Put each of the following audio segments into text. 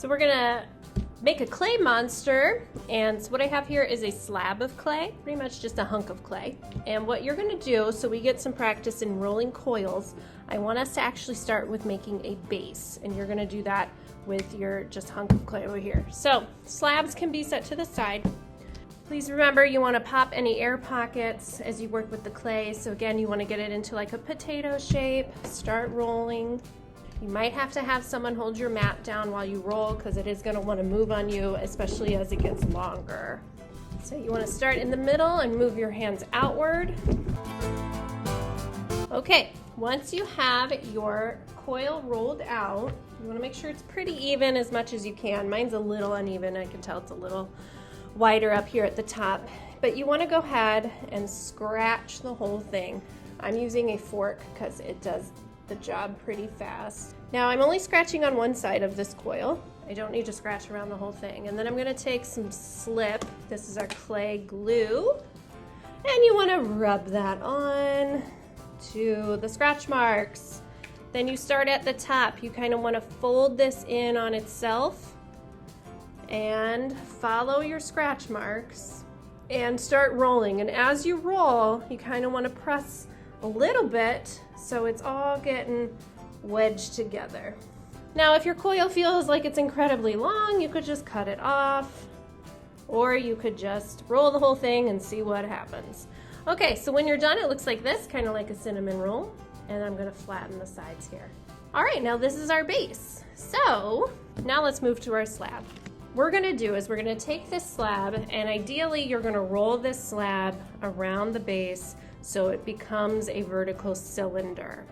So we're gonna make a clay monster, and so what I have here is a slab of clay, pretty much just a hunk of clay. And what you're gonna do, so we get some practice in rolling coils, I want us to actually start with making a base, and you're gonna do that with your just hunk of clay over here. So slabs can be set to the side. Please remember you want to pop any air pockets as you work with the clay. So again, you want to get it into like a potato shape, start rolling. You might have to have someone hold your mat down while you roll because it is going to want to move on you, especially as it gets longer. So you want to start in the middle and move your hands outward. Okay, once you have your coil rolled out, you want to make sure it's pretty even as much as you can. Mine's a little uneven. I can tell it's a little wider up here at the top, but you want to go ahead and scratch the whole thing. I'm using a fork because it does the job pretty fast. Now I'm only scratching on one side of this coil. I don't need to scratch around the whole thing. And then I'm going to take some slip. This is our clay glue, and you want to rub that on to the scratch marks. Then you start at the top. You kind of want to fold this in on itself and follow your scratch marks and start rolling. And as you roll, you kind of want to press a little bit so it's all getting wedged together. Now, if your coil feels like it's incredibly long, you could just cut it off, or you could just roll the whole thing and see what happens. Okay, so when you're done, it looks like this, kind of like a cinnamon roll, and I'm gonna flatten the sides here. All right, now this is our base. So now let's move to our slab. What we're gonna do is we're gonna take this slab, and ideally you're gonna roll this slab around the base so it becomes a vertical cylinder.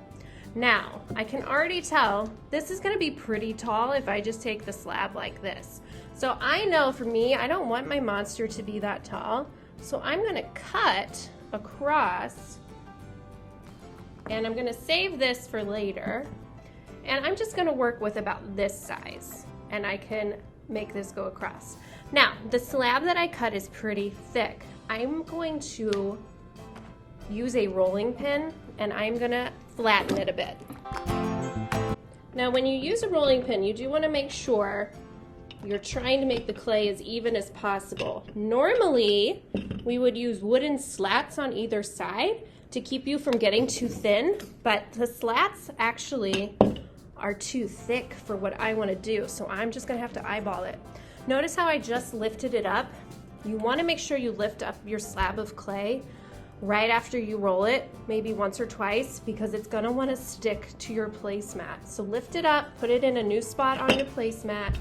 Now, I can already tell this is gonna be pretty tall if I just take the slab like this. So I know for me, I don't want my monster to be that tall, so I'm gonna cut across, and I'm gonna save this for later, and I'm just gonna work with about this size, and I can make this go across. Now, the slab that I cut is pretty thick. I'm going to use a rolling pin, and I'm gonna flatten it a bit. Now, when you use a rolling pin, you do wanna make sure you're trying to make the clay as even as possible. Normally, we would use wooden slats on either side to keep you from getting too thin, but the slats actually are too thick for what I wanna do, so I'm just gonna have to eyeball it. Notice how I just lifted it up? You wanna make sure you lift up your slab of clay right after you roll it, maybe once or twice, because it's gonna wanna stick to your placemat. So lift it up, put it in a new spot on your placemat.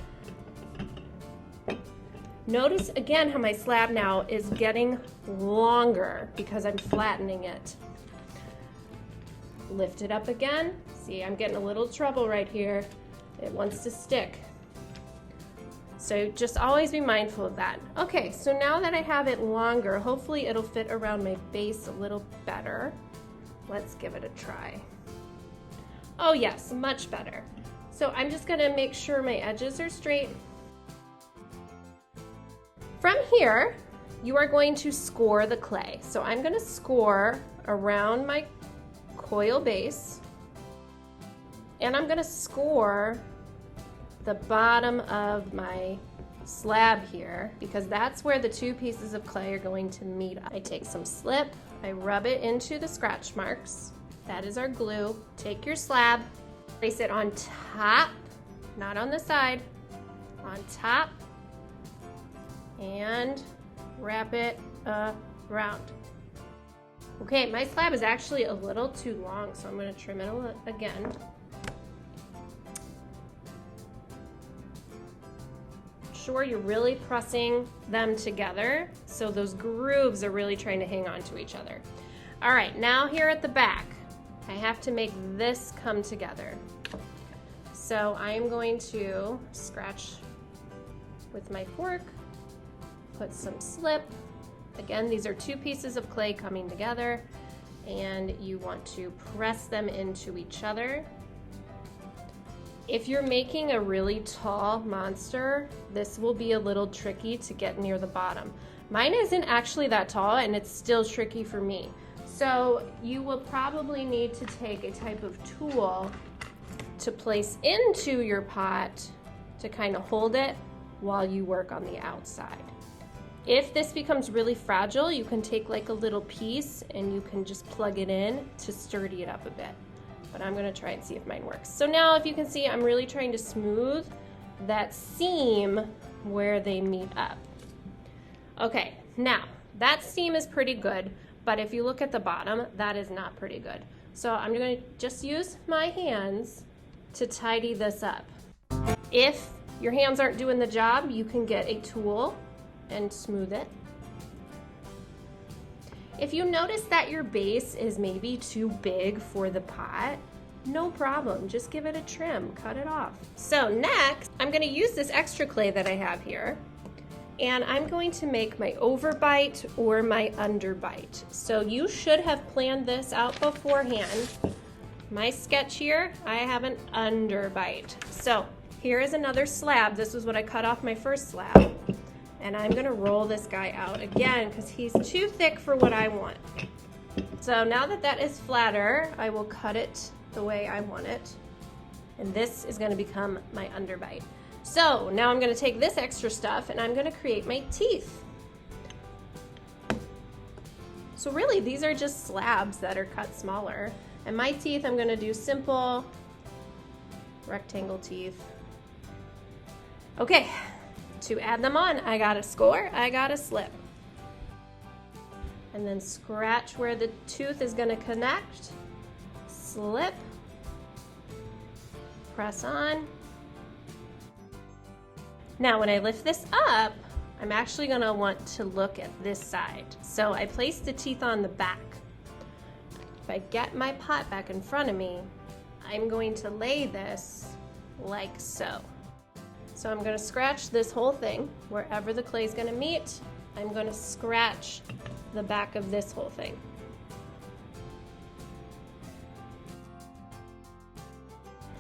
Notice again how my slab now is getting longer because I'm flattening it. Lift it up again. See, I'm getting a little trouble right here. It wants to stick. So just always be mindful of that. Okay, so now that I have it longer, hopefully it'll fit around my base a little better. Let's give it a try. Oh yes, much better. So I'm just gonna make sure my edges are straight. From here, you are going to score the clay. So I'm gonna score around my coil base, and I'm gonna score the bottom of my slab here because that's where the two pieces of clay are going to meet up. I take some slip, I rub it into the scratch marks. That is our glue. Take your slab, place it on top, not on the side, on top, and wrap it around. Okay, my slab is actually a little too long, so I'm going to trim it again. Sure you're really pressing them together so those grooves are really trying to hang on to each other. All right, now here at the back, I have to make this come together. So I'm going to scratch with my fork, put some slip. Again, these are two pieces of clay coming together, and you want to press them into each other. If you're making a really tall monster, this will be a little tricky to get near the bottom. Mine isn't actually that tall, and it's still tricky for me. So you will probably need to take a type of tool to place into your pot to kind of hold it while you work on the outside. If this becomes really fragile, you can take like a little piece and you can just plug it in to sturdy it up a bit. But I'm gonna try and see if mine works. So now if you can see, I'm really trying to smooth that seam where they meet up. Okay, now that seam is pretty good, but if you look at the bottom, that is not pretty good. So I'm gonna just use my hands to tidy this up. If your hands aren't doing the job, you can get a tool and smooth it. If you notice that your base is maybe too big for the pot, no problem, just give it a trim, cut it off. So next, I'm gonna use this extra clay that I have here, and I'm going to make my overbite or my underbite. So you should have planned this out beforehand. My sketch here, I have an underbite. So here is another slab. This is what I cut off my first slab. And I'm gonna roll this guy out again because he's too thick for what I want. So now that that is flatter, I will cut it the way I want it. And this is gonna become my underbite. So now I'm gonna take this extra stuff and I'm gonna create my teeth. So really, these are just slabs that are cut smaller. And my teeth, I'm gonna do simple rectangle teeth. Okay. To add them on, I got a score, I got a slip. And then scratch where the tooth is gonna connect, slip, press on. Now when I lift this up, I'm actually gonna want to look at this side. So I place the teeth on the back. If I get my pot back in front of me, I'm going to lay this like so. So I'm gonna scratch this whole thing. Wherever the clay is gonna meet, I'm gonna scratch the back of this whole thing.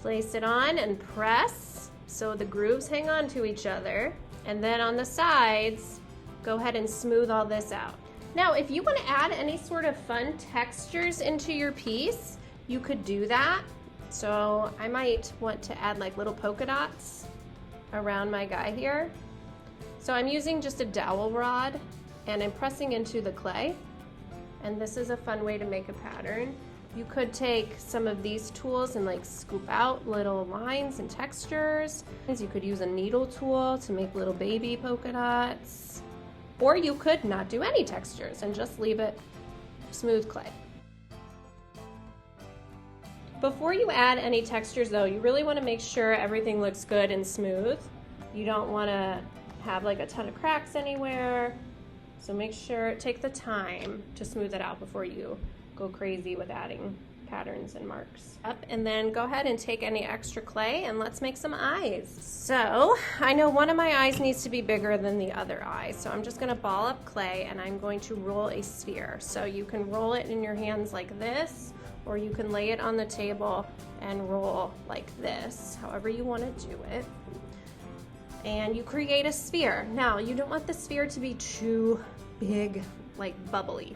Place it on and press so the grooves hang on to each other. And then on the sides, go ahead and smooth all this out. Now, if you wanna add any sort of fun textures into your piece, you could do that. So I might want to add like little polka dots around my guy here. So I'm using just a dowel rod and I'm pressing into the clay. And this is a fun way to make a pattern. You could take some of these tools and like scoop out little lines and textures. You could use a needle tool to make little baby polka dots. Or you could not do any textures and just leave it smooth clay. Before you add any textures though, you really want to make sure everything looks good and smooth. You don't want to have like a ton of cracks anywhere. So make sure, take the time to smooth it out before you go crazy with adding patterns and marks. And then go ahead and take any extra clay and let's make some eyes. So I know one of my eyes needs to be bigger than the other eye. So I'm just gonna ball up clay and I'm going to roll a sphere. So you can roll it in your hands like this, or you can lay it on the table and roll like this, however you want to do it. And you create a sphere. Now, you don't want the sphere to be too big, like bubbly.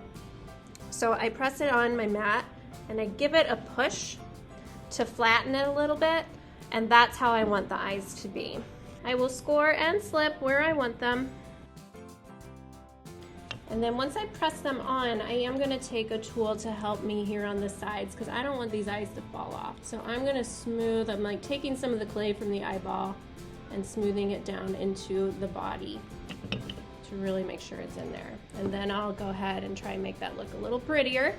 So I press it on my mat and I give it a push to flatten it a little bit, and that's how I want the eyes to be. I will score and slip where I want them. And then once I press them on, I am gonna take a tool to help me here on the sides because I don't want these eyes to fall off. So I'm gonna smooth, I'm like taking some of the clay from the eyeball and smoothing it down into the body to really make sure it's in there. And then I'll go ahead and try and make that look a little prettier.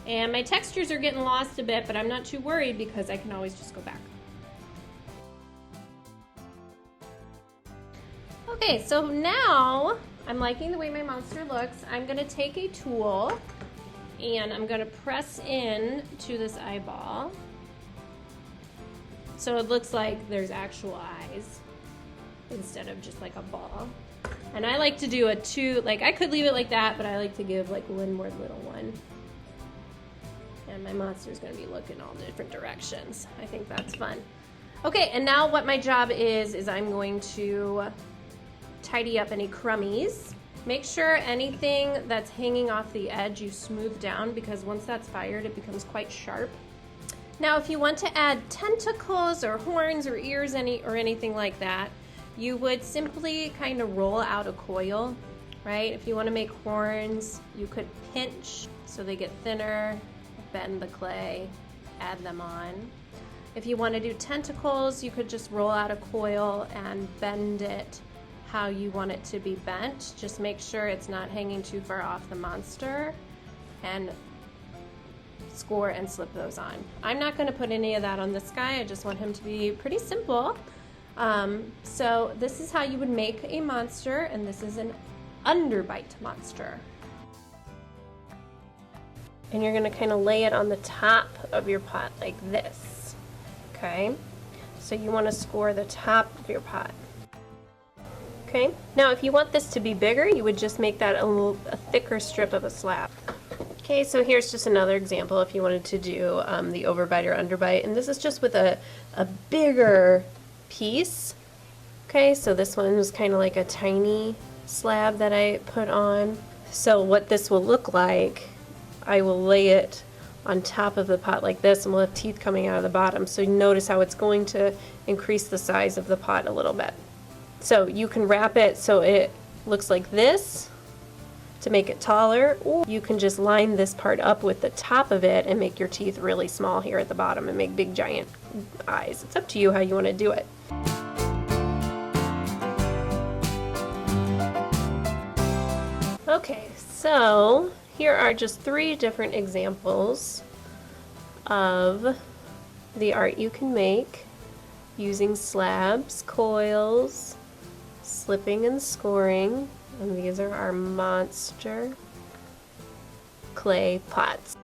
And my textures are getting lost a bit, but I'm not too worried because I can always just go back. Okay, so now I'm liking the way my monster looks. I'm gonna take a tool and I'm gonna press in to this eyeball. So it looks like there's actual eyes instead of just like a ball. And I like to do a two, like I could leave it like that, but I like to give like one more little one. And my monster's gonna be looking all different directions. I think that's fun. Okay, and now what my job is I'm going to tidy up any crummies. Make sure anything that's hanging off the edge you smooth down because once that's fired, it becomes quite sharp. Now if you want to add tentacles or horns or ears or anything like that, you would simply kind of roll out a coil, right? If you want to make horns, you could pinch so they get thinner, bend the clay, add them on. If you want to do tentacles, you could just roll out a coil and bend it how you want it to be bent. Just make sure it's not hanging too far off the monster, and score and slip those on. I'm not going to put any of that on this guy. I just want him to be pretty simple. So this is how you would make a monster, and this is an underbite monster. And you're going to kind of lay it on the top of your pot like this. Okay, so you want to score the top of your pot. Okay, now if you want this to be bigger, you would just make that a thicker strip of a slab. Okay, so here's just another example if you wanted to do the overbite or underbite, and this is just with a bigger piece. Okay, so this one was kind of like a tiny slab that I put on. So what this will look like, I will lay it on top of the pot like this, and we'll have teeth coming out of the bottom. So you notice how it's going to increase the size of the pot a little bit. So you can wrap it so it looks like this to make it taller, or you can just line this part up with the top of it and make your teeth really small here at the bottom and make big giant eyes. It's up to you how you want to do it. Okay, so here are just 3 different examples of the art you can make using slabs, coils, slipping and scoring, and these are our monster clay pots.